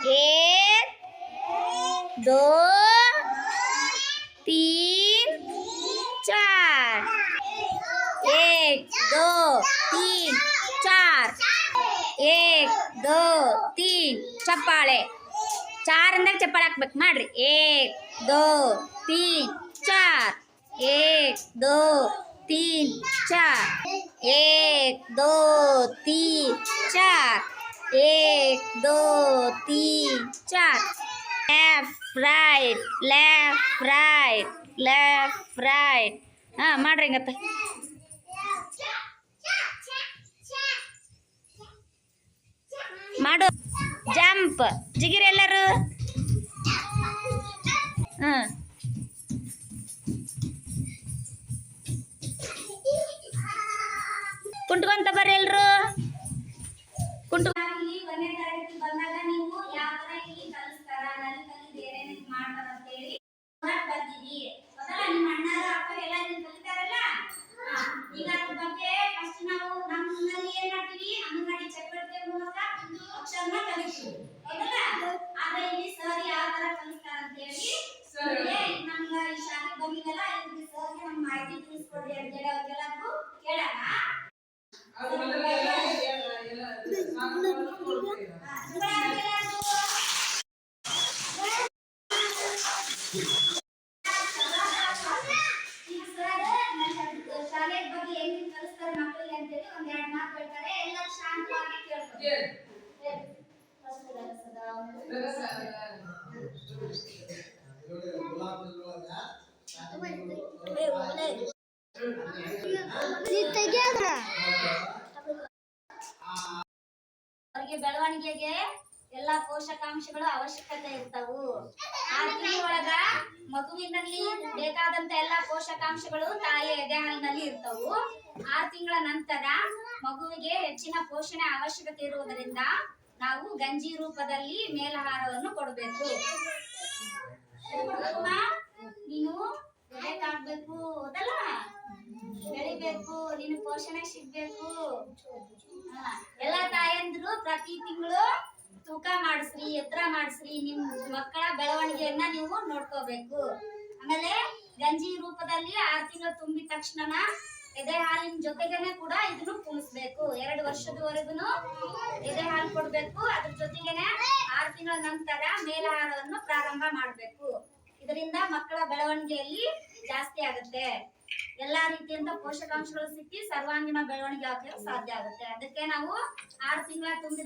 एक दो तीन चार, एक दो तीन चार, एक दो तीन चप्पाಳೆ चार अंदर चप्पाಳೆ ಹಾಕಬೇಕು ಮಾಡ್ರಿ एक दो तीन चार, एक दो तीन चार, एक दो तीन चार, एक दो तीन चार, लेफ्ट राइट हाँ ಮಾಡ್ರಿ ಹಂಗತ್ತ ಮಾಡು ಜಂಪ್ ಜಿಗಿರಿ ಎಲ್ಲರೂ ಕುಂಟ್ಕೊಂತ ಬರ್ರಿ ಎಲ್ರು ಕುಂಟು ಒಂದನೇ ತರಗತಿ ಬಂದಾಗ ನೀವು ಯಾವ ತರ ಇಲ್ಲಿ ಕಲಿಸ್ತಾರ ನಲ್ಲಿ ಕಲಿದು ಏನೇನು ಮಾಡ್ತಾರ ಅಂತ ಹೇಳಿ ಬಂದಿದ್ದೀವಿ ಮೊದಲ ನಿಮ್ಮ ಅಣ್ಣರ ಅಕ್ಕ ಎಲ್ಲ ನೀವು ಕಲಿತಾರಲ್ಲ ಈಗ ಅದ್ರ ಬಗ್ಗೆ ಫಸ್ಟ್ ನಾವು ನಮ್ಮಲ್ಲಿ ಏನ್ ಮಾಡ್ತೀವಿ ಅಂಗನವಾಡಿ ಚಟುವಟಿಕೆ ಮೂಲಕ ಅಕ್ಷರನ ಕಲಿಸ್ತೀವಿ ಹೌದಲ್ಲ ಆದ್ರೆ ಇಲ್ಲಿ ಸರ್ ಯಾವ ತರ ಕಲಿಸ್ತಾರ ಅಂತ ಹೇಳಿ ಸರ್ಗೆ ನಮ್ಗ ಈ ಶಾಲೆಗೆ ಬಂದಿದ್ದಲ್ಲ ಇವ್ರಿಗೆ ಸರ್ಗೆ ನಮ್ಮ ಮಾಹಿತಿ ತಿಳಿಸ್ಕೊಡ್ರಿ ಅಂತ ಹೇಳಿ ಅವ್ರಿಗೆಲ್ಲರಿಗೂ ಕೇಳೋಣ ಶಾಲೆ ಬಗ್ಗೆ ಏನೇನು ಕಲಿಸ್ತಾರೆ ಮಕ್ಕಳಿಗೆ ಅಂತೇಳಿ ಒಂದೆರಡು ಮಾತು ಹೇಳ್ತಾರೆ ಎಲ್ಲರೂ ಶಾಂತವಾಗಿ ಕೇಳ್ತಾರೆ ಅವರಿಗೆ ಬೆಳವಣಿಗೆಗೆ ಎಲ್ಲಾ ಪೋಷಕಾಂಶಗಳು ಅವಶ್ಯಕತೆ ಇರ್ತಾವು 6 ತಿಂಗಳೊಳಗ ಮಗುವಿನಲ್ಲಿ ಬೇಕಾದಂತ ಎಲ್ಲಾ ಪೋಷಕಾಂಶಗಳು ತಾಯಿಯ ಎದೆ ಹಾಲಿನಲ್ಲಿ ಇರ್ತಾವು 6 ತಿಂಗಳ ನಂತರ ಮಗುವಿಗೆ ಹೆಚ್ಚಿನ ಪೋಷಣೆ ಅವಶ್ಯಕತೆ ಇರುವುದರಿಂದ ನಾವು ಗಂಜಿ ರೂಪದಲ್ಲಿ ಮೇಲಾಹಾರವನ್ನು ಕೊಡಬೇಕು ನೀನು ಬೇಕಾಗಬೇಕು ಹೌದಲ್ಲ ಬೆಳಿಬೇಕು ನೀನು ಪೋಷಣೆ ಸಿಗ್ಬೇಕು ಎಲ್ಲಾ ತಾಯಂದ್ರು ಪ್ರತಿ ತಿಂಗಳು ತೂಕ ಮಾಡಿಸ್ರಿ ಎತ್ತರ ಮಾಡಿಸ್ರಿ ನಿಮ್ ಮಕ್ಕಳ ಬೆಳವಣಿಗೆಯನ್ನ ನೀವು ನೋಡ್ಕೋಬೇಕು ಆಮೇಲೆ ಗಂಜಿ ರೂಪದಲ್ಲಿ 6 ತಿಂಗಳು ತುಂಬಿದ ತಕ್ಷಣ ಎದೆ ಹಾಲಿನ ಜೊತೆಗೇನೆ ಕೂಡ ಇದನ್ನು ಕುಣಿಸ್ಬೇಕು 2 ವರ್ಷದವರೆಗೂ ಎದೆ ಹಾಲು ಕೊಡ್ಬೇಕು ಅದ್ರ ಜೊತೆಗೇನೆ 6 ತಿಂಗಳ ನಂತರ ಮೇಲಾಹಾರವನ್ನು ಪ್ರಾರಂಭ ಮಾಡ್ಬೇಕು ಇದರಿಂದ ಮಕ್ಕಳ ಬೆಳವಣಿಗೆಯಲ್ಲಿ ಜಾಸ್ತಿ ಆಗುತ್ತೆ ಎಲ್ಲಾ ರೀತಿಯಿಂದ ಪೋಷಕಾಂಶಗಳು ಸಿಕ್ಕಿ ಸರ್ವಾಂಗೀಣ ಬೆಳವಣಿಗೆ ಆಗಲು ಸಾಧ್ಯ ಆಗುತ್ತೆ ಅದಕ್ಕೆ ನಾವು 6 ತಿಂಗಳ ತುಂಬಿದ